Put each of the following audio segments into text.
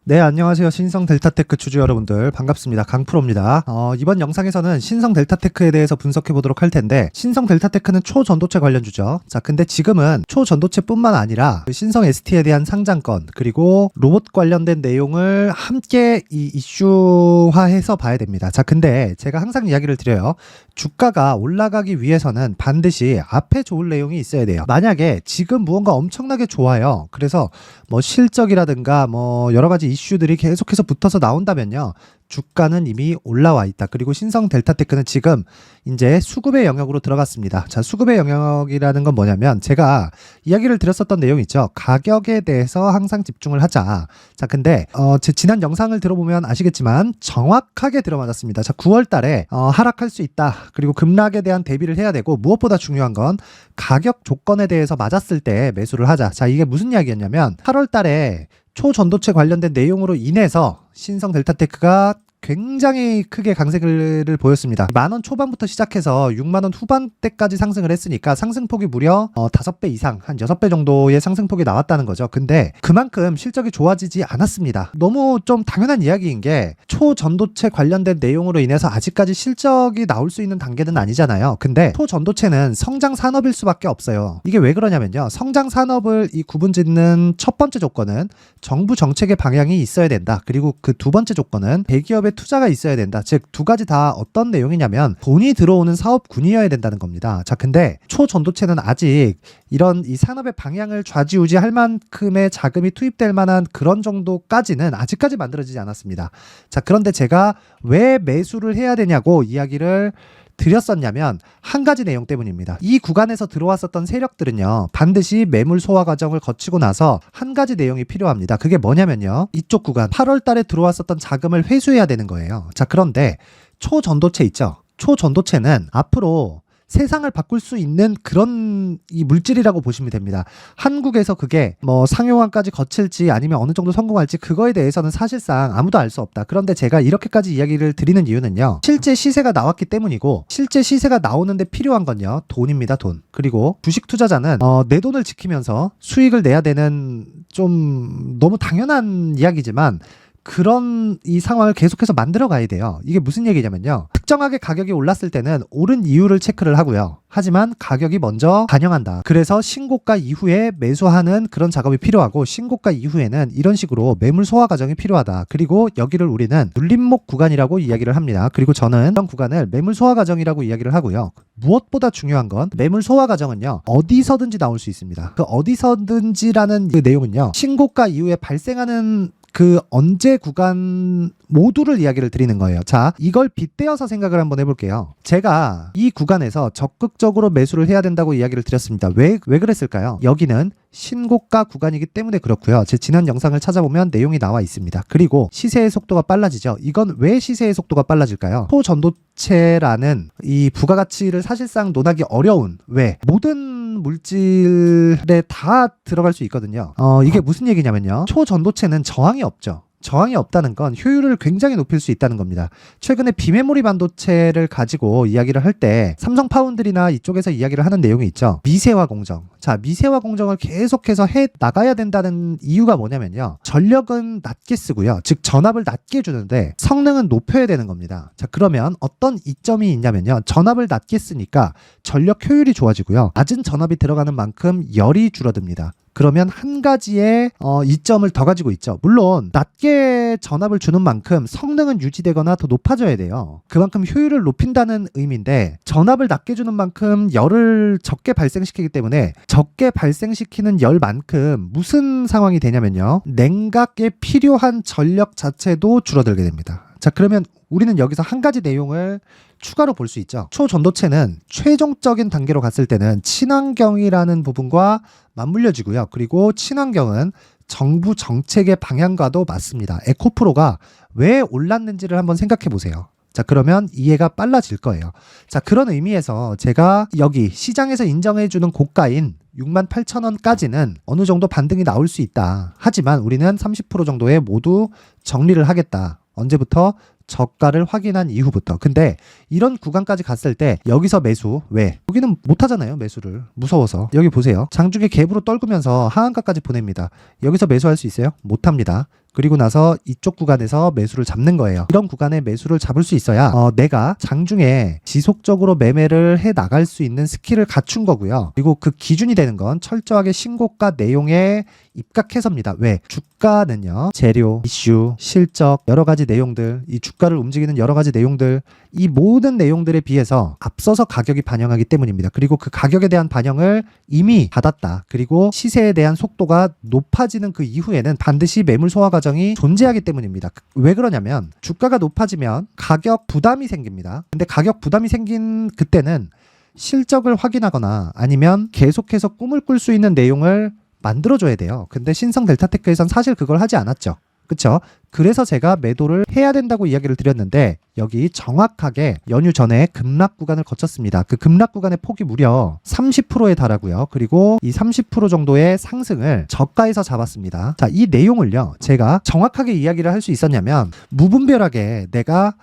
네, 안녕하세요. 신성 델타테크 주주 여러분들 반갑습니다. 강프로입니다. 이번 영상에서는 신성 델타테크에 대해서 분석해 보도록 할 텐데, 신성 델타테크는 초전도체 관련주죠. 자, 근데 지금은 초전도체뿐만 아니라 그 신성 ST에 대한 상장권, 그리고 로봇 관련된 내용을 함께 이 이슈화해서 봐야 됩니다. 자, 근데 제가 항상 이야기를 드려요. 주가가 올라가기 위해서는 반드시 앞에 좋은 내용이 있어야 돼요. 만약에 지금 무언가 엄청나게 좋아요. 그래서 뭐 실적이라든가 뭐 여러 가지 이슈들이 계속해서 붙어서 나온다면요, 주가는 이미 올라와 있다. 그리고 신성 델타테크는 지금 이제 수급의 영역으로 들어갔습니다. 자, 수급의 영역이라는 건 뭐냐면, 제가 이야기를 드렸었던 내용 있죠. 가격에 대해서 항상 집중을 하자. 자, 근데 제 지난 영상을 들어보면 아시겠지만 정확하게 들어맞았습니다. 자, 9월 달에 하락할 수 있다. 그리고 급락에 대한 대비를 해야 되고, 무엇보다 중요한 건 가격 조건에 대해서 맞았을 때 매수를 하자. 자, 이게 무슨 이야기였냐면, 8월 달에 초전도체 관련된 내용으로 인해서 신성 델타테크가 굉장히 크게 강세를 보였습니다. 10,000원 초반부터 시작해서 60,000원 후반대까지 상승을 했으니까 상승폭이 무려 5배 이상, 한 6배 정도의 상승폭이 나왔다는 거죠. 근데 그만큼 실적이 좋아지지 않았습니다. 너무 좀 당연한 이야기인 게, 초전도체 관련된 내용으로 인해서 아직까지 실적이 나올 수 있는 단계는 아니잖아요. 근데 초전도체는 성장 산업일 수밖에 없어요. 이게 왜 그러냐면요, 성장 산업을 이 구분짓는 첫 번째 조건은 정부 정책의 방향이 있어야 된다. 그리고 그 두 번째 조건은 대기업의 투자가 있어야 된다. 즉, 두 가지 다 어떤 내용이냐면 돈이 들어오는 사업군이어야 된다는 겁니다. 자, 근데 초전도체는 아직 이런 이 산업의 방향을 좌지우지할 만큼의 자금이 투입될 만한 그런 정도까지는 아직까지 만들어지지 않았습니다. 자, 그런데 제가 왜 매수를 해야 되냐고 이야기를 드렸었냐면, 한 가지 내용 때문입니다. 이 구간에서 들어왔었던 세력들은요, 반드시 매물 소화 과정을 거치고 나서 한 가지 내용이 필요합니다. 그게 뭐냐면요, 이쪽 구간 8월 달에 들어왔었던 자금을 회수해야 되는 거예요. 자, 그런데 초전도체 있죠. 초전도체는 앞으로 세상을 바꿀 수 있는 그런 이 물질이라고 보시면 됩니다. 한국에서 그게 뭐 상용화까지 거칠지 아니면 어느 정도 성공할지, 그거에 대해서는 사실상 아무도 알 수 없다. 그런데 제가 이렇게까지 이야기를 드리는 이유는요, 실제 시세가 나왔기 때문이고, 실제 시세가 나오는데 필요한 건요, 돈입니다. 돈. 그리고 주식 투자자는 내 돈을 지키면서 수익을 내야 되는, 좀 너무 당연한 이야기지만 그런 이 상황을 계속해서 만들어 가야 돼요. 이게 무슨 얘기냐면요, 특정하게 가격이 올랐을 때는 오른 이유를 체크를 하고요. 하지만 가격이 먼저 반영한다. 그래서 신고가 이후에 매수하는 그런 작업이 필요하고, 신고가 이후에는 이런 식으로 매물 소화 과정이 필요하다. 그리고 여기를 우리는 눌림목 구간이라고 이야기를 합니다. 그리고 저는 이런 구간을 매물 소화 과정이라고 이야기를 하고요. 무엇보다 중요한 건, 매물 소화 과정은요, 어디서든지 나올 수 있습니다. 그 어디서든지라는 그 내용은요, 신고가 이후에 발생하는 그 언제 구간 모두를 이야기를 드리는 거예요. 자, 이걸 빗대어서 생각을 한번 해볼게요. 제가 이 구간에서 적극적으로 매수를 해야 된다고 이야기를 드렸습니다. 왜 그랬을까요? 여기는 신고가 구간이기 때문에 그렇고요. 제 지난 영상을 찾아보면 내용이 나와 있습니다. 그리고 시세의 속도가 빨라지죠. 이건 왜 시세의 속도가 빨라질까요? 초전도체라는 이 부가가치를 사실상 논하기 어려운, 왜? 모든 물질에 다 들어갈 수 있거든요. 이게 무슨 얘기냐면요, 초전도체는 저항이 없죠. 저항이 없다는 건 효율을 굉장히 높일 수 있다는 겁니다. 최근에 비메모리 반도체를 가지고 이야기를 할 때 삼성 파운드리나 이쪽에서 이야기를 하는 내용이 있죠. 미세화 공정. 자, 미세화 공정을 계속해서 해 나가야 된다는 이유가 뭐냐면요, 전력은 낮게 쓰고요, 즉 전압을 낮게 주는데 성능은 높여야 되는 겁니다. 자, 그러면 어떤 이점이 있냐면요, 전압을 낮게 쓰니까 전력 효율이 좋아지고요, 낮은 전압이 들어가는 만큼 열이 줄어듭니다. 그러면 한 가지의 이점을 더 가지고 있죠. 물론 낮게 전압을 주는 만큼 성능은 유지되거나 더 높아져야 돼요. 그만큼 효율을 높인다는 의미인데, 전압을 낮게 주는 만큼 열을 적게 발생시키기 때문에 적게 발생시키는 열만큼 무슨 상황이 되냐면요, 냉각에 필요한 전력 자체도 줄어들게 됩니다. 자, 그러면 우리는 여기서 한 가지 내용을 추가로 볼 수 있죠. 초전도체는 최종적인 단계로 갔을 때는 친환경이라는 부분과 맞물려지고요. 그리고 친환경은 정부 정책의 방향과도 맞습니다. 에코프로가 왜 올랐는지를 한번 생각해 보세요. 자, 그러면 이해가 빨라질 거예요. 자, 그런 의미에서 제가 여기 시장에서 인정해주는 고가인 68,000원까지는 어느 정도 반등이 나올 수 있다. 하지만 우리는 30% 정도에 모두 정리를 하겠다. 언제부터? 저가를 확인한 이후부터. 근데 이런 구간까지 갔을 때 여기서 매수. 왜? 여기는 못하잖아요, 매수를. 무서워서. 여기 보세요. 장중에 갭으로 떨구면서 하한가까지 보냅니다. 여기서 매수할 수 있어요? 못합니다. 그리고 나서 이쪽 구간에서 매수를 잡는 거예요. 이런 구간에 매수를 잡을 수 있어야 내가 장중에 지속적으로 매매를 해 나갈 수 있는 스킬을 갖춘 거고요. 그리고 그 기준이 되는 건 철저하게 신고가 내용에 입각해서입니다. 왜? 주가는요, 재료, 이슈, 실적, 여러 가지 내용들, 이 주가를 움직이는 여러 가지 내용들, 이 모든 내용들에 비해서 앞서서 가격이 반영하기 때문입니다. 그리고 그 가격에 대한 반영을 이미 받았다. 그리고 시세에 대한 속도가 높아지는 그 이후에는 반드시 매물 소화 과정이 존재하기 때문입니다. 왜 그러냐면 주가가 높아지면 가격 부담이 생깁니다. 근데 가격 부담이 생긴 그때는 실적을 확인하거나 아니면 계속해서 꿈을 꿀 수 있는 내용을 만들어줘야 돼요. 근데 신성 델타테크에선 사실 그걸 하지 않았죠. 그쵸? 그래서 제가 매도를 해야 된다고 이야기를 드렸는데 여기 정확하게 연휴 전에 급락 구간을 거쳤습니다. 그 급락 구간의 폭이 무려 30%에 달하고요. 그리고 이 30% 정도의 상승을 저가에서 잡았습니다. 자, 이 내용을요, 제가 정확하게 이야기를 할 수 있었냐면 무분별하게 내가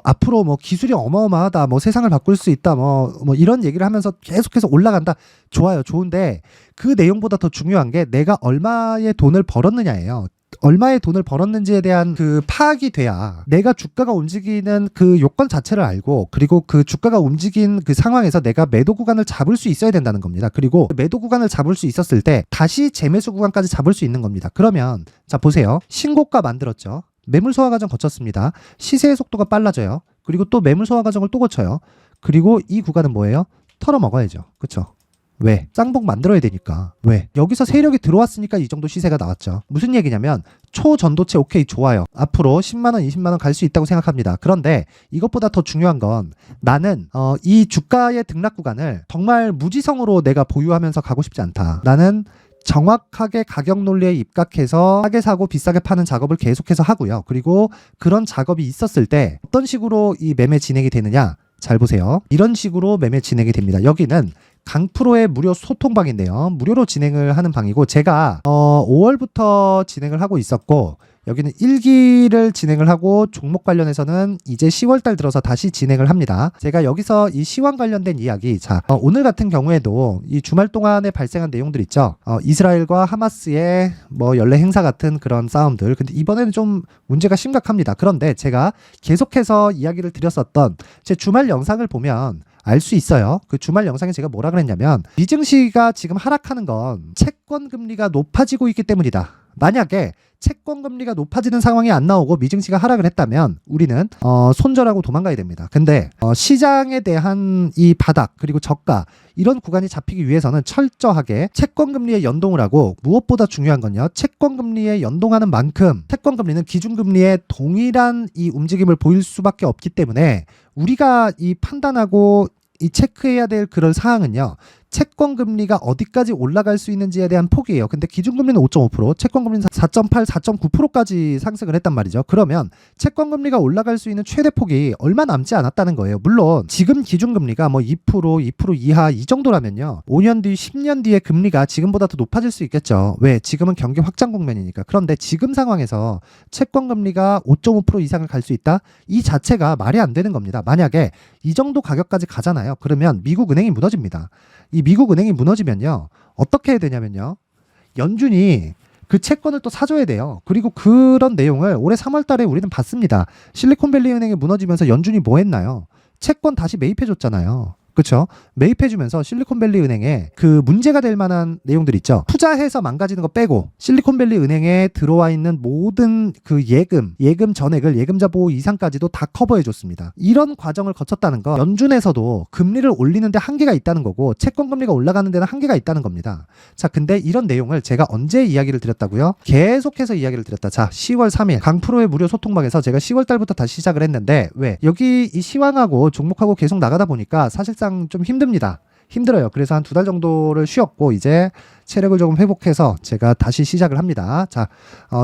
앞으로 기술이 어마어마하다, 세상을 바꿀 수 있다, 이런 얘기를 하면서 계속해서 올라간다. 좋아요. 좋은데 그 내용보다 더 중요한 게 내가 얼마의 돈을 벌었느냐예요. 얼마의 돈을 벌었는지에 대한 그 파악이 돼야 내가 주가가 움직이는 그 요건 자체를 알고, 그리고 그 주가가 움직인 그 상황에서 내가 매도 구간을 잡을 수 있어야 된다는 겁니다. 그리고 매도 구간을 잡을 수 있었을 때 다시 재매수 구간까지 잡을 수 있는 겁니다. 그러면 자, 보세요. 신고가 만들었죠. 매물 소화 과정 거쳤습니다. 시세의 속도가 빨라져요. 그리고 또 매물 소화 과정을 또 거쳐요. 그리고 이 구간은 뭐예요? 털어 먹어야죠. 그쵸? 왜? 쌍봉 만들어야 되니까. 왜? 여기서 세력이 들어왔으니까 이 정도 시세가 나왔죠. 무슨 얘기냐면 초전도체 오케이, 좋아요. 앞으로 10만원, 20만원 갈 수 있다고 생각합니다. 그런데 이것보다 더 중요한 건 나는 이 주가의 등락 구간을 정말 무지성으로 내가 보유하면서 가고 싶지 않다. 나는 정확하게 가격 논리에 입각해서 싸게 사고 비싸게 파는 작업을 계속해서 하고요. 그리고 그런 작업이 있었을 때 어떤 식으로 이 매매 진행이 되느냐? 잘 보세요. 이런 식으로 매매 진행이 됩니다. 여기는 강프로의 무료 소통방인데요. 무료로 진행을 하는 방이고, 제가 5월부터 진행을 하고 있었고, 여기는 1기를 진행을 하고 종목 관련해서는 이제 10월달 들어서 다시 진행을 합니다. 제가 여기서 이 시황 관련된 이야기, 자, 오늘 같은 경우에도 이 주말 동안에 발생한 내용들 있죠. 이스라엘과 하마스의 연례 행사 같은 그런 싸움들. 근데 이번에는 좀 문제가 심각합니다. 그런데 제가 계속해서 이야기를 드렸었던 제 주말 영상을 보면 알 수 있어요. 그 주말 영상에 제가 뭐라 그랬냐면 미증시가 지금 하락하는 건 채권 금리가 높아지고 있기 때문이다. 만약에 채권 금리가 높아지는 상황이 안 나오고 미증시가 하락을 했다면 우리는 손절하고 도망가야 됩니다. 근데 시장에 대한 이 바닥 그리고 저가 이런 구간이 잡히기 위해서는 철저하게 채권 금리에 연동을 하고, 무엇보다 중요한 건요, 채권 금리에 연동하는 만큼 채권 금리는 기준 금리에 동일한 이 움직임을 보일 수밖에 없기 때문에 우리가 이 판단하고 이 체크해야 될 그런 사항은요, 채권 금리가 어디까지 올라갈 수 있는지에 대한 폭이에요. 근데 기준금리는 5.5%, 채권금리는 4.8, 4.9%까지 상승을 했단 말이죠. 그러면 채권금리가 올라갈 수 있는 최대 폭이 얼마 남지 않았다는 거예요. 물론 지금 기준금리가 2%, 2% 이하 이 정도라면요, 5년 뒤, 10년 뒤에 금리가 지금보다 더 높아질 수 있겠죠. 왜? 지금은 경기 확장 국면이니까. 그런데 지금 상황에서 채권금리가 5.5% 이상을 갈 수 있다? 이 자체가 말이 안 되는 겁니다. 만약에 이 정도 가격까지 가잖아요. 그러면 미국 은행이 무너집니다. 이 미국 은행이 무너지면요, 어떻게 해야 되냐면요, 연준이 그 채권을 또 사줘야 돼요. 그리고 그런 내용을 올해 3월 달에 우리는 봤습니다. 실리콘밸리 은행이 무너지면서 연준이 뭐 했나요? 채권 다시 매입해줬잖아요. 그렇죠? 매입해주면서 실리콘밸리 은행에 그 문제가 될 만한 내용들 있죠. 투자해서 망가지는 거 빼고 실리콘밸리 은행에 들어와 있는 모든 그 예금 전액을 예금자 보호 이상까지도 다 커버해줬습니다. 이런 과정을 거쳤다는 거, 연준에서도 금리를 올리는데 한계가 있다는 거고 채권 금리가 올라가는 데는 한계가 있다는 겁니다. 자, 근데 이런 내용을 제가 언제 이야기를 드렸다고요? 계속해서 이야기를 드렸다. 자, 10월 3일 강프로의 무료 소통방에서 제가 10월 달부터 다시 시작을 했는데, 왜? 여기 이 시황하고 종목하고 계속 나가다 보니까 사실상 좀 힘듭니다. 힘들어요. 그래서 한 2달 정도를 쉬었고 이제 체력을 조금 회복해서 제가 다시 시작을 합니다. 자,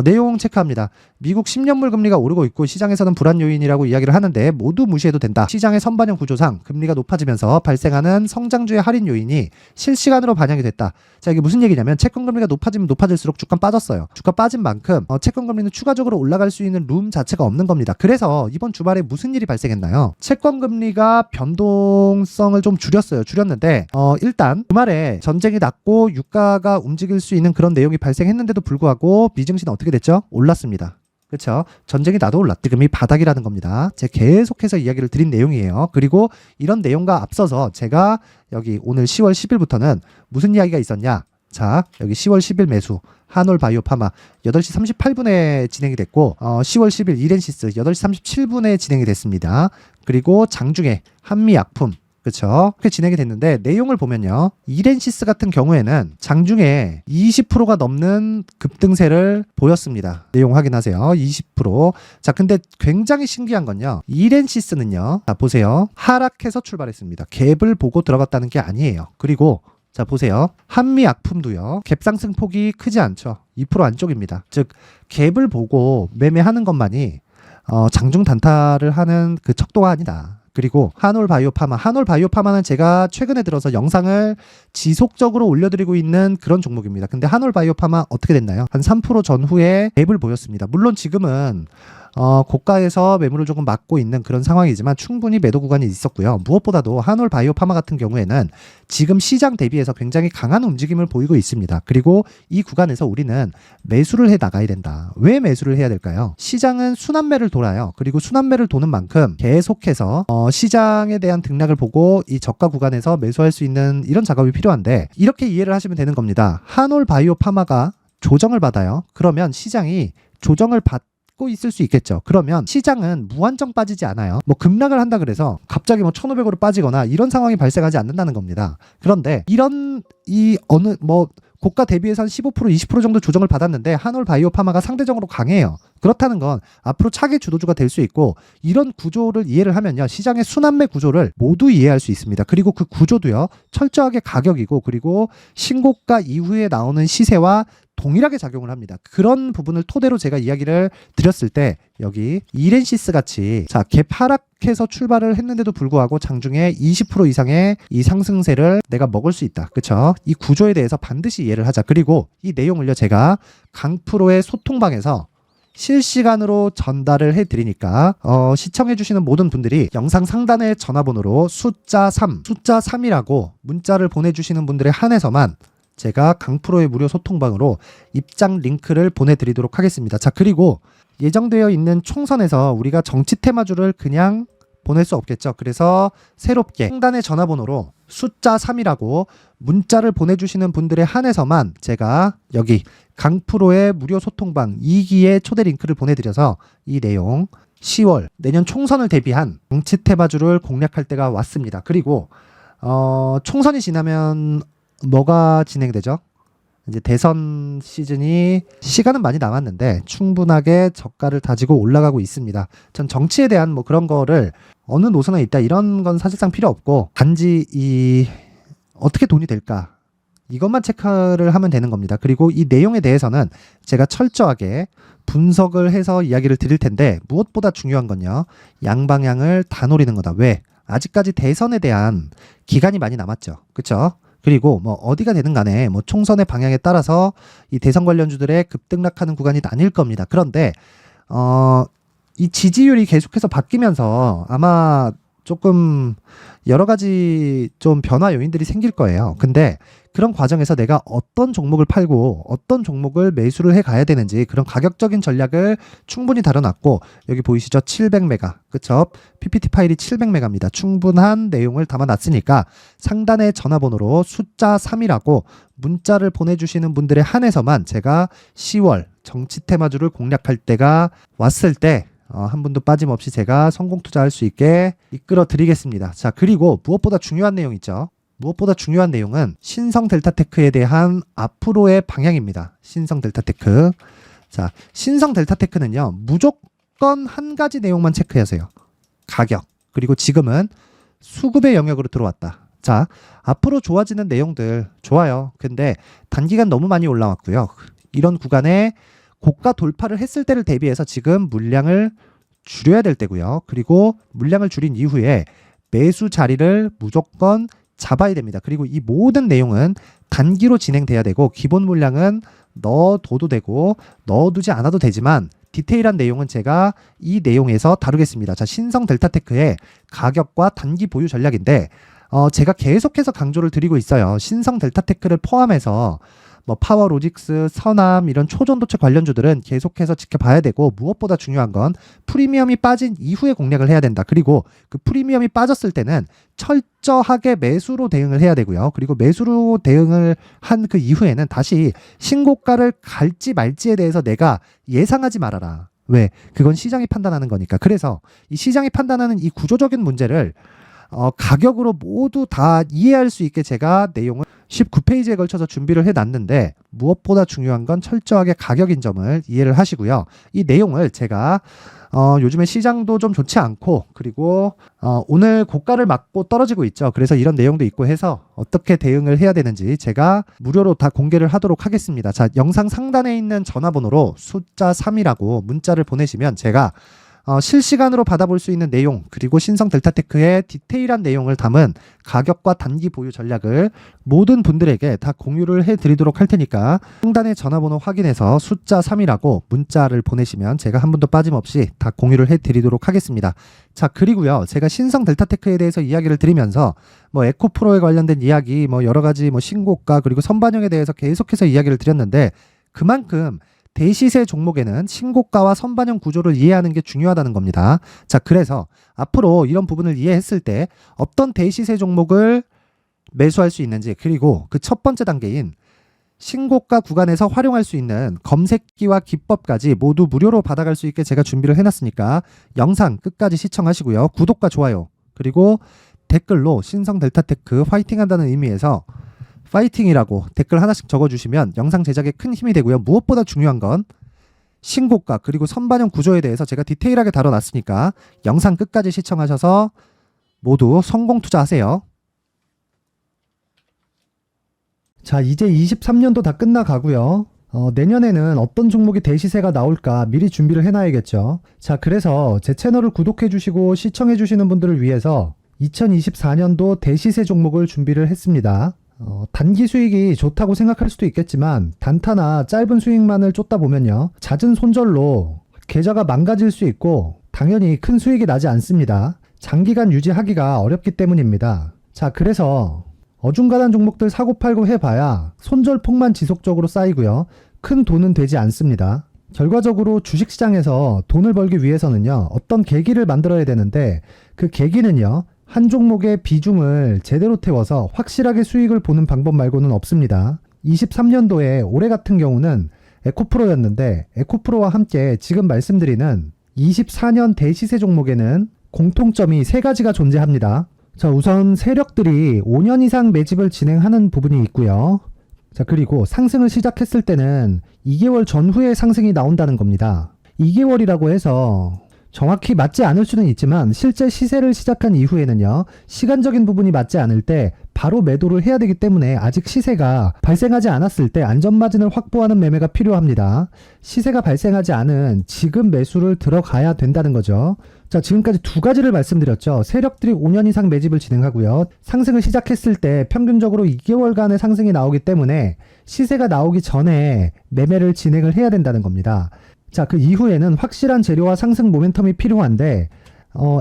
내용 체크합니다. 미국 10년물 금리가 오르고 있고 시장에서는 불안 요인이라고 이야기를 하는데 모두 무시해도 된다. 시장의 선반영 구조상 금리가 높아지면서 발생하는 성장주의 할인 요인이 실시간으로 반영이 됐다. 자, 이게 무슨 얘기냐면 채권 금리가 높아지면 높아질수록 주가 빠졌어요. 주가 빠진 만큼 채권 금리는 추가적으로 올라갈 수 있는 룸 자체가 없는 겁니다. 그래서 이번 주말에 무슨 일이 발생했나요? 채권 금리가 변동성을 좀 줄였는데 일단 주말에 전쟁이 났고 유가가 움직일 수 있는 그런 내용이 발생했는데도 불구하고 미증시는 어떻게 됐죠? 올랐습니다. 그렇죠? 전쟁이 나도 올랐. 지금이 바닥이라는 겁니다. 제가 계속해서 이야기를 드린 내용이에요. 그리고 이런 내용과 앞서서 제가 여기 오늘 10월 10일부터는 무슨 이야기가 있었냐? 자, 여기 10월 10일 매수 한올 바이오파마 8시 38분에 진행이 됐고 10월 10일 이렌시스 8시 37분에 진행이 됐습니다. 그리고 장중에 한미약품 그렇죠. 그렇게 진행이 됐는데 내용을 보면요. 이렌시스 같은 경우에는 장중에 20%가 넘는 급등세를 보였습니다. 내용 확인하세요. 20%. 자, 근데 굉장히 신기한 건요. 이렌시스는요. 자, 보세요. 하락해서 출발했습니다. 갭을 보고 들어갔다는 게 아니에요. 그리고 자, 보세요. 한미약품도요. 갭 상승 폭이 크지 않죠. 2% 안쪽입니다. 즉 갭을 보고 매매하는 것만이 장중 단타를 하는 그 척도가 아니다. 그리고 한올 바이오파마는 제가 최근에 들어서 영상을 지속적으로 올려드리고 있는 그런 종목입니다. 근데 한올 바이오파마 어떻게 됐나요? 한 3% 전후에 갭을 보였습니다. 물론 지금은 고가에서 매물을 조금 막고 있는 그런 상황이지만 충분히 매도 구간이 있었고요. 무엇보다도 한올 바이오파마 같은 경우에는 지금 시장 대비해서 굉장히 강한 움직임을 보이고 있습니다. 그리고 이 구간에서 우리는 매수를 해 나가야 된다. 왜 매수를 해야 될까요? 시장은 순환매를 돌아요. 그리고 순환매를 도는 만큼 계속해서 시장에 대한 등락을 보고 이 저가 구간에서 매수할 수 있는 이런 작업이 필요한데 이렇게 이해를 하시면 되는 겁니다. 한올 바이오파마가 조정을 받아요. 그러면 시장이 조정을 받고 있을 수 있겠죠. 그러면 시장은 무한정 빠지지 않아요. 뭐 급락을 한다 그래서 갑자기 뭐 1,500으로 빠지거나 이런 상황이 발생하지 않는다는 겁니다. 그런데 이런 고가 대비해서 한 15% 20% 정도 조정을 받았는데 한올 바이오파마가 상대적으로 강해요. 그렇다는 건 앞으로 차기 주도주가 될 수 있고 이런 구조를 이해를 하면요. 시장의 순환매 구조를 모두 이해할 수 있습니다. 그리고 그 구조도요. 철저하게 가격이고 그리고 신고가 이후에 나오는 시세와 동일하게 작용을 합니다. 그런 부분을 토대로 제가 이야기를 드렸을 때 여기 이렌시스 같이 자, 갭 하락해서 출발을 했는데도 불구하고 장중에 20% 이상의 이 상승세를 내가 먹을 수 있다. 그렇죠? 이 구조에 대해서 반드시 이해를 하자. 그리고 이 내용을요. 제가 강프로의 소통방에서 실시간으로 전달을 해드리니까 시청해주시는 모든 분들이 영상 상단의 전화번호로 숫자 3이라고 문자를 보내주시는 분들에 한해서만 제가 강프로의 무료 소통방으로 입장 링크를 보내드리도록 하겠습니다. 자, 그리고 예정되어 있는 총선에서 우리가 정치 테마주를 그냥 보낼 수 없겠죠. 그래서 새롭게 상단의 전화번호로 숫자 3이라고 문자를 보내주시는 분들에 한해서만 제가 여기 강프로의 무료 소통방 2기의 초대 링크를 보내드려서 이 내용 10월 내년 총선을 대비한 정치 테마주를 공략할 때가 왔습니다. 그리고 총선이 지나면 뭐가 진행되죠? 이제 대선 시즌이 시간은 많이 남았는데 충분하게 저가를 다지고 올라가고 있습니다. 전 정치에 대한 뭐 그런 거를 어느 노선에 있다 이런 건 사실상 필요 없고 단지 이 어떻게 돈이 될까 이것만 체크를 하면 되는 겁니다. 그리고 이 내용에 대해서는 제가 철저하게 분석을 해서 이야기를 드릴 텐데 무엇보다 중요한 건요. 양방향을 다 노리는 거다. 왜? 아직까지 대선에 대한 기간이 많이 남았죠. 그렇죠? 그리고 뭐 어디가 되든 간에 뭐 총선의 방향에 따라서 이 대선 관련주들의 급등락하는 구간이 나뉠 겁니다. 그런데 이 지지율이 계속해서 바뀌면서 아마 조금 여러 가지 좀 변화 요인들이 생길 거예요. 근데 그런 과정에서 내가 어떤 종목을 팔고 어떤 종목을 매수를 해 가야 되는지 그런 가격적인 전략을 충분히 다뤄놨고 여기 보이시죠? 700메가. 그쵸? PPT 파일이 700메가입니다. 충분한 내용을 담아놨으니까 상단의 전화번호로 숫자 3이라고 문자를 보내주시는 분들에 한해서만 제가 10월 정치 테마주를 공략할 때가 왔을 때 한 분도 빠짐없이 제가 성공 투자할 수 있게 이끌어 드리겠습니다. 자, 그리고 무엇보다 중요한 내용 있죠. 무엇보다 중요한 내용은 신성 델타테크에 대한 앞으로의 방향입니다. 신성 델타테크. 자, 신성 델타테크는요. 무조건 한 가지 내용만 체크하세요. 가격. 그리고 지금은 수급의 영역으로 들어왔다. 자, 앞으로 좋아지는 내용들 좋아요. 근데 단기간 너무 많이 올라왔고요. 이런 구간에 고가 돌파를 했을 때를 대비해서 지금 물량을 줄여야 될 때고요. 그리고 물량을 줄인 이후에 매수 자리를 무조건 잡아야 됩니다. 그리고 이 모든 내용은 단기로 진행돼야 되고 기본 물량은 넣어둬도 되고 넣어두지 않아도 되지만 디테일한 내용은 제가 이 내용에서 다루겠습니다. 자, 신성 델타테크의 가격과 단기 보유 전략인데 제가 계속해서 강조를 드리고 있어요. 신성 델타테크를 포함해서 뭐 파워로직스, 서남 이런 초전도체 관련주들은 계속해서 지켜봐야 되고 무엇보다 중요한 건 프리미엄이 빠진 이후에 공략을 해야 된다. 그리고 그 프리미엄이 빠졌을 때는 철저하게 매수로 대응을 해야 되고요. 그리고 매수로 대응을 한 그 이후에는 다시 신고가를 갈지 말지에 대해서 내가 예상하지 말아라. 왜? 그건 시장이 판단하는 거니까. 그래서 이 시장이 판단하는 이 구조적인 문제를 가격으로 모두 다 이해할 수 있게 제가 내용을 19페이지에 걸쳐서 준비를 해놨는데 무엇보다 중요한 건 철저하게 가격인 점을 이해를 하시고요. 이 내용을 제가 요즘에 시장도 좀 좋지 않고 그리고 오늘 고가를 맞고 떨어지고 있죠. 그래서 이런 내용도 있고 해서 어떻게 대응을 해야 되는지 제가 무료로 다 공개를 하도록 하겠습니다. 자, 영상 상단에 있는 전화번호로 숫자 3이라고 문자를 보내시면 제가 실시간으로 받아볼 수 있는 내용 그리고 신성 델타테크의 디테일한 내용을 담은 가격과 단기 보유 전략을 모든 분들에게 다 공유를 해드리도록 할 테니까 상단의 전화번호 확인해서 숫자 3이라고 문자를 보내시면 제가 한 분도 빠짐없이 다 공유를 해드리도록 하겠습니다. 자, 그리고요, 제가 신성 델타테크에 대해서 이야기를 드리면서 뭐 에코프로에 관련된 이야기, 뭐 여러 가지 뭐 신고가 그리고 선반영에 대해서 계속해서 이야기를 드렸는데 그만큼 대시세 종목에는 신고가와 선반영 구조를 이해하는 게 중요하다는 겁니다. 자, 그래서 앞으로 이런 부분을 이해했을 때 어떤 대시세 종목을 매수할 수 있는지 그리고 그 첫 번째 단계인 신고가 구간에서 활용할 수 있는 검색기와 기법까지 모두 무료로 받아갈 수 있게 제가 준비를 해놨으니까 영상 끝까지 시청하시고요. 구독과 좋아요 그리고 댓글로 신성 델타테크 화이팅 한다는 의미에서 파이팅이라고 댓글 하나씩 적어주시면 영상 제작에 큰 힘이 되고요. 무엇보다 중요한 건 신고가 그리고 선반영 구조에 대해서 제가 디테일하게 다뤄놨으니까 영상 끝까지 시청하셔서 모두 성공 투자하세요. 자, 이제 23년도 다 끝나가고요. 내년에는 어떤 종목이 대시세가 나올까 미리 준비를 해놔야겠죠. 자, 그래서 제 채널을 구독해주시고 시청해주시는 분들을 위해서 2024년도 대시세 종목을 준비를 했습니다. 단기 수익이 좋다고 생각할 수도 있겠지만 단타나 짧은 수익만을 쫓다 보면요, 잦은 손절로 계좌가 망가질 수 있고 당연히 큰 수익이 나지 않습니다. 장기간 유지하기가 어렵기 때문입니다. 자, 그래서 어중간한 종목들 사고팔고 해봐야 손절폭만 지속적으로 쌓이고요, 큰 돈은 되지 않습니다. 결과적으로 주식시장에서 돈을 벌기 위해서는요, 어떤 계기를 만들어야 되는데 그 계기는요, 한 종목의 비중을 제대로 태워서 확실하게 수익을 보는 방법 말고는 없습니다. 23년도에 올해 같은 경우는 에코프로였는데 에코프로와 함께 지금 말씀드리는 24년 대시세 종목에는 공통점이 3가지가 존재합니다. 자, 우선 세력들이 5년 이상 매집을 진행하는 부분이 있고요. 자, 그리고 상승을 시작했을 때는 2개월 전후에 상승이 나온다는 겁니다. 2개월이라고 해서 정확히 맞지 않을 수는 있지만 실제 시세를 시작한 이후에는요, 시간적인 부분이 맞지 않을 때 바로 매도를 해야 되기 때문에 아직 시세가 발생하지 않았을 때 안전마진을 확보하는 매매가 필요합니다. 시세가 발생하지 않은 지금 매수를 들어가야 된다는 거죠. 자, 지금까지 2가지를 말씀드렸죠. 세력들이 5년 이상 매집을 진행하고요, 상승을 시작했을 때 평균적으로 2개월간의 상승이 나오기 때문에 시세가 나오기 전에 매매를 진행을 해야 된다는 겁니다. 자, 그 이후에는 확실한 재료와 상승 모멘텀이 필요한데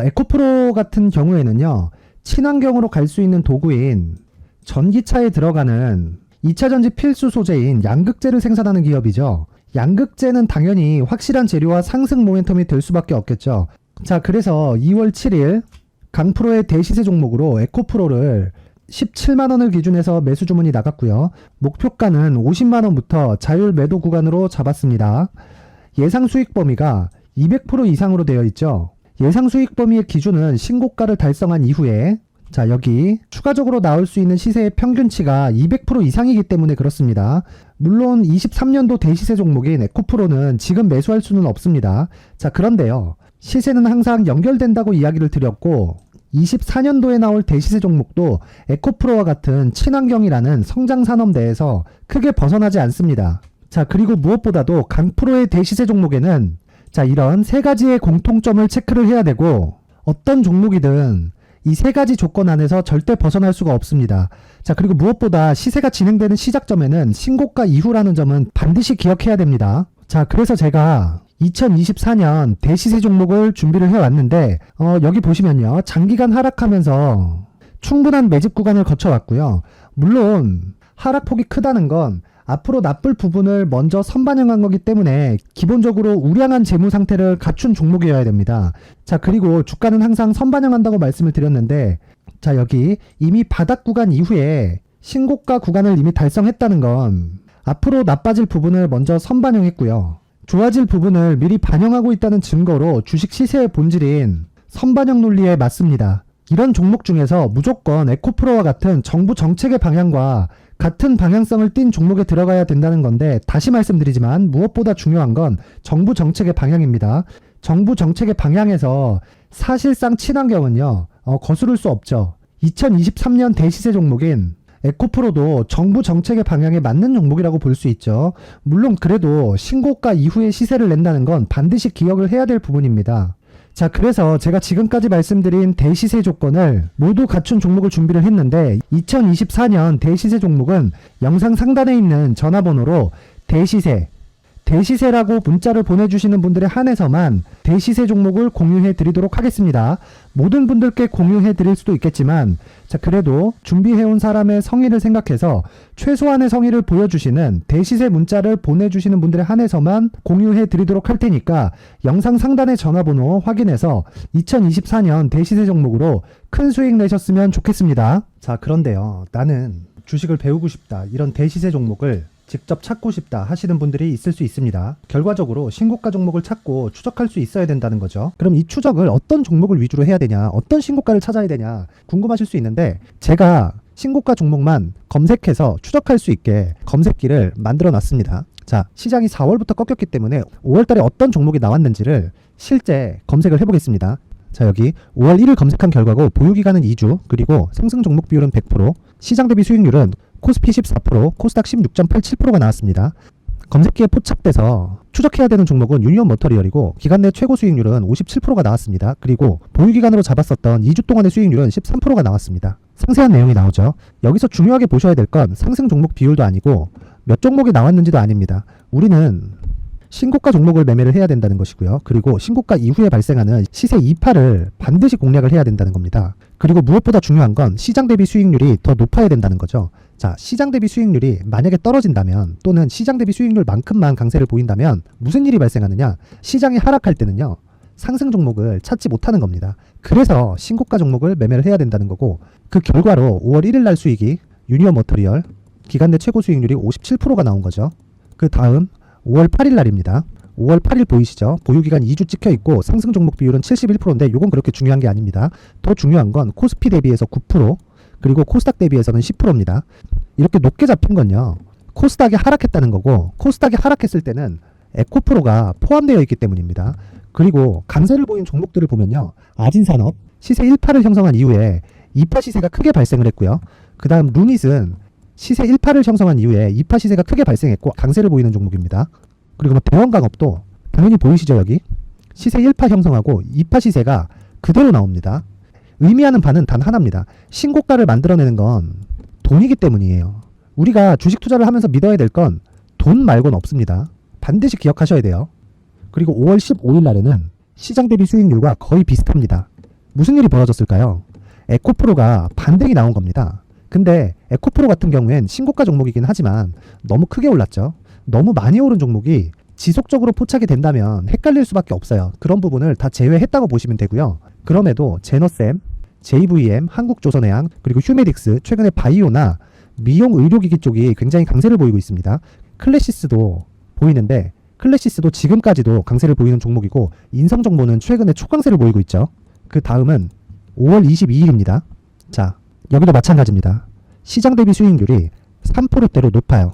에코프로 같은 경우에는요, 친환경으로 갈 수 있는 도구인 전기차에 들어가는 2차전지 필수 소재인 양극재를 생산하는 기업이죠. 양극재는 당연히 확실한 재료와 상승 모멘텀이 될 수밖에 없겠죠. 자, 그래서 2월 7일 강프로의 대시세 종목으로 에코프로를 17만원을 기준해서 매수 주문이 나갔고요. 목표가는 50만원부터 자율 매도 구간으로 잡았습니다. 예상 수익 범위가 200% 이상으로 되어 있죠. 예상 수익 범위의 기준은 신고가를 달성한 이후에, 자, 여기 추가적으로 나올 수 있는 시세의 평균치가 200% 이상이기 때문에 그렇습니다. 물론 23년도 대시세 종목인 에코프로는 지금 매수할 수는 없습니다. 자, 그런데요, 시세는 항상 연결된다고 이야기를 드렸고 24년도에 나올 대시세 종목도 에코프로와 같은 친환경이라는 성장산업대에서 크게 벗어나지 않습니다. 자, 그리고 무엇보다도 강프로의 대시세 종목에는 자, 이런 세 가지의 공통점을 체크를 해야 되고 어떤 종목이든 이 세 가지 조건 안에서 절대 벗어날 수가 없습니다. 자, 그리고 무엇보다 시세가 진행되는 시작점에는 신고가 이후라는 점은 반드시 기억해야 됩니다. 자, 그래서 제가 2024년 대시세 종목을 준비를 해왔는데 여기 보시면요. 장기간 하락하면서 충분한 매집 구간을 거쳐왔고요. 물론 하락폭이 크다는 건 앞으로 나쁠 부분을 먼저 선반영한 거기 때문에 기본적으로 우량한 재무 상태를 갖춘 종목이어야 됩니다. 자, 그리고 주가는 항상 선반영한다고 말씀을 드렸는데 자, 여기 이미 바닥 구간 이후에 신고가 구간을 이미 달성했다는 건 앞으로 나빠질 부분을 먼저 선반영했고요. 좋아질 부분을 미리 반영하고 있다는 증거로 주식 시세의 본질인 선반영 논리에 맞습니다. 이런 종목 중에서 무조건 에코프로와 같은 정부 정책의 방향과 같은 방향성을 띈 종목에 들어가야 된다는 건데 다시 말씀드리지만 무엇보다 중요한 건 정부 정책의 방향입니다. 정부 정책의 방향에서 사실상 친환경은요 거스를 수 없죠. 2023년 대시세 종목인 에코프로도 정부 정책의 방향에 맞는 종목이라고 볼 수 있죠. 물론 그래도 신고가 이후에 시세를 낸다는 건 반드시 기억을 해야 될 부분입니다. 자, 그래서 제가 지금까지 말씀드린 대시세 조건을 모두 갖춘 종목을 준비를 했는데 2024년 대시세 종목은 영상 상단에 있는 전화번호로 대시세라고 문자를 보내주시는 분들에 한해서만 대시세 종목을 공유해 드리도록 하겠습니다. 모든 분들께 공유해 드릴 수도 있겠지만 자, 그래도 준비해온 사람의 성의를 생각해서 최소한의 성의를 보여주시는 대시세 문자를 보내주시는 분들에 한해서만 공유해 드리도록 할 테니까 영상 상단의 전화번호 확인해서 2024년 대시세 종목으로 큰 수익 내셨으면 좋겠습니다. 자, 그런데요, 나는 주식을 배우고 싶다, 이런 대시세 종목을 직접 찾고 싶다 하시는 분들이 있을 수 있습니다. 결과적으로 신고가 종목을 찾고 추적할 수 있어야 된다는 거죠. 그럼 이 추적을 어떤 종목을 위주로 해야 되냐, 어떤 신고가를 찾아야 되냐 궁금하실 수 있는데 제가 신고가 종목만 검색해서 추적할 수 있게 검색기를 만들어 놨습니다. 자, 시장이 4월부터 꺾였기 때문에 5월달에 어떤 종목이 나왔는지를 실제 검색을 해보겠습니다. 자, 여기 5월 1일 검색한 결과고 보유기간은 2주, 그리고 상승 종목 비율은 100%, 시장 대비 수익률은 코스피 14%, 코스닥 16.87%가 나왔습니다. 검색기에 포착돼서 추적해야 되는 종목은 유니온 머터리얼이고 기간 내 최고 수익률은 57%가 나왔습니다. 그리고 보유기간으로 잡았었던 2주 동안의 수익률은 13%가 나왔습니다. 상세한 내용이 나오죠. 여기서 중요하게 보셔야 될 건 상승 종목 비율도 아니고 몇 종목이 나왔는지도 아닙니다. 우리는 신고가 종목을 매매를 해야 된다는 것이고요. 그리고 신고가 이후에 발생하는 시세 이파를 반드시 공략을 해야 된다는 겁니다. 그리고 무엇보다 중요한 건 시장 대비 수익률이 더 높아야 된다는 거죠. 자, 시장 대비 수익률이 만약에 떨어진다면 또는 시장 대비 수익률만큼만 강세를 보인다면 무슨 일이 발생하느냐? 시장이 하락할 때는요, 상승 종목을 찾지 못하는 겁니다. 그래서 신고가 종목을 매매를 해야 된다는 거고, 그 결과로 5월 1일 날 수익이 유니온 머터리얼 기간 내 최고 수익률이 57%가 나온 거죠. 그 다음 5월 8일 날입니다. 5월 8일 보이시죠? 보유기간 2주 찍혀 있고 상승 종목 비율은 71%인데 이건 그렇게 중요한 게 아닙니다. 더 중요한 건 코스피 대비해서 9%, 그리고 코스닥 대비해서는 10%입니다. 이렇게 높게 잡힌 건요, 코스닥이 하락했다는 거고, 코스닥이 하락했을 때는 에코프로가 포함되어 있기 때문입니다. 그리고 강세를 보인 종목들을 보면요, 아진산업 시세 1파를 형성한 이후에 2파 시세가 크게 발생을 했고요. 그 다음 루닛은 시세 1파를 형성한 이후에 2파 시세가 크게 발생했고 강세를 보이는 종목입니다. 그리고 대원강업도 당연히 보이시죠? 여기 시세 1파 형성하고 2파 시세가 그대로 나옵니다. 의미하는 바는 단 하나입니다. 신고가를 만들어내는 건 돈이기 때문이에요. 우리가 주식 투자를 하면서 믿어야 될 건 돈 말고는 없습니다. 반드시 기억하셔야 돼요. 그리고 5월 15일 날에는 시장 대비 수익률과 거의 비슷합니다. 무슨 일이 벌어졌을까요? 에코프로가 반등이 나온 겁니다. 근데 에코프로 같은 경우엔 신고가 종목이긴 하지만 너무 크게 올랐죠. 너무 많이 오른 종목이 지속적으로 포착이 된다면 헷갈릴 수밖에 없어요. 그런 부분을 다 제외했다고 보시면 되고요. 그럼에도 제너셈, JVM, 한국조선해양, 그리고 휴메딕스, 최근에 바이오나 미용 의료기기 쪽이 굉장히 강세를 보이고 있습니다. 클래시스도 보이는데 클래시스도 지금까지도 강세를 보이는 종목이고, 인성정보는 최근에 초강세를 보이고 있죠. 그 다음은 5월 22일입니다. 자, 여기도 마찬가지입니다. 시장 대비 수익률이 3%대로 높아요.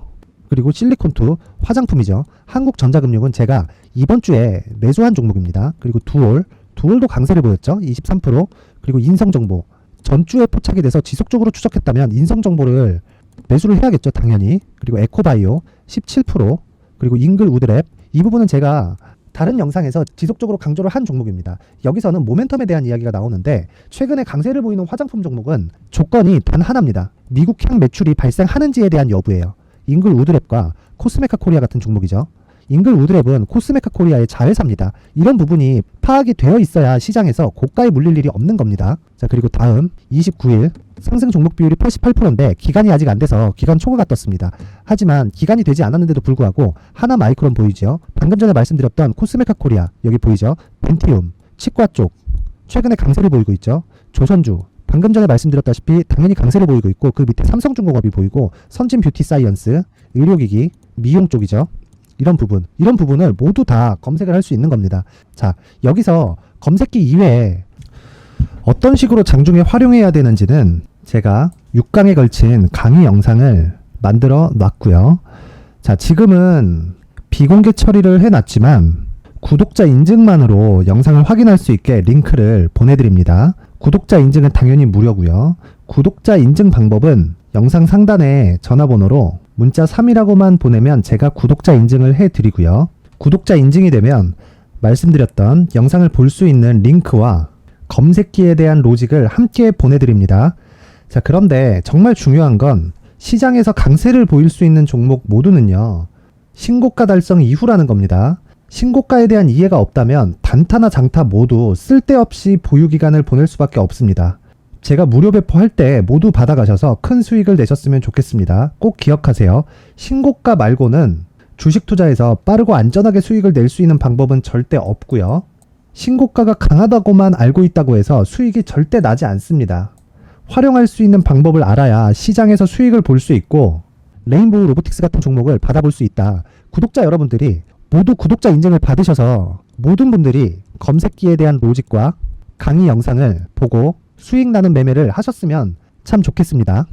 그리고 실리콘2 화장품이죠. 한국전자금융은 제가 이번 주에 매수한 종목입니다. 그리고 두올도 강세를 보였죠. 23%. 그리고 인성정보. 전주에 포착이 돼서 지속적으로 추적했다면 인성정보를 매수를 해야겠죠, 당연히. 그리고 에코바이오 17%, 그리고 잉글 우드랩. 이 부분은 제가 다른 영상에서 지속적으로 강조를 한 종목입니다. 여기서는 모멘텀에 대한 이야기가 나오는데 최근에 강세를 보이는 화장품 종목은 조건이 단 하나입니다. 미국향 매출이 발생하는지에 대한 여부예요. 잉글 우드랩과 코스메카 코리아 같은 종목이죠. 잉글 우드랩은 코스메카 코리아의 자회사입니다. 이런 부분이 파악이 되어 있어야 시장에서 고가에 물릴 일이 없는 겁니다. 자, 그리고 다음 29일 상승 종목 비율이 88%인데 기간이 아직 안 돼서 기간 초과가 떴습니다. 하지만 기간이 되지 않았는데도 불구하고 하나 마이크론 보이죠? 방금 전에 말씀드렸던 코스메카 코리아 여기 보이죠? 벤티움, 치과 쪽 최근에 강세를 보이고 있죠? 조선주 방금 전에 말씀드렸다시피 당연히 강세를 보이고 있고 그 밑에 삼성중공업이 보이고 선진 뷰티 사이언스, 의료기기, 미용 쪽이죠. 이런 부분을 모두 다 검색을 할 수 있는 겁니다. 자, 여기서 검색기 이외에 어떤 식으로 장중에 활용해야 되는지는 제가 6강에 걸친 강의 영상을 만들어 놨고요. 자, 지금은 비공개 처리를 해놨지만 구독자 인증만으로 영상을 확인할 수 있게 링크를 보내드립니다. 구독자 인증은 당연히 무료고요. 구독자 인증 방법은 영상 상단에 전화번호로 문자 3이라고만 보내면 제가 구독자 인증을 해드리고요. 구독자 인증이 되면 말씀드렸던 영상을 볼 수 있는 링크와 검색기에 대한 로직을 함께 보내드립니다. 자, 그런데 정말 중요한 건 시장에서 강세를 보일 수 있는 종목 모두는요, 신고가 달성 이후라는 겁니다. 신고가에 대한 이해가 없다면 단타나 장타 모두 쓸데없이 보유기간을 보낼 수밖에 없습니다. 제가 무료 배포할 때 모두 받아가셔서 큰 수익을 내셨으면 좋겠습니다. 꼭 기억하세요. 신고가 말고는 주식 투자에서 빠르고 안전하게 수익을 낼 수 있는 방법은 절대 없고요. 신고가가 강하다고만 알고 있다고 해서 수익이 절대 나지 않습니다. 활용할 수 있는 방법을 알아야 시장에서 수익을 볼 수 있고 레인보우 로보틱스 같은 종목을 받아볼 수 있다. 구독자 여러분들이 모두 구독자 인증을 받으셔서 모든 분들이 검색기에 대한 로직과 강의 영상을 보고 수익 나는 매매를 하셨으면 참 좋겠습니다.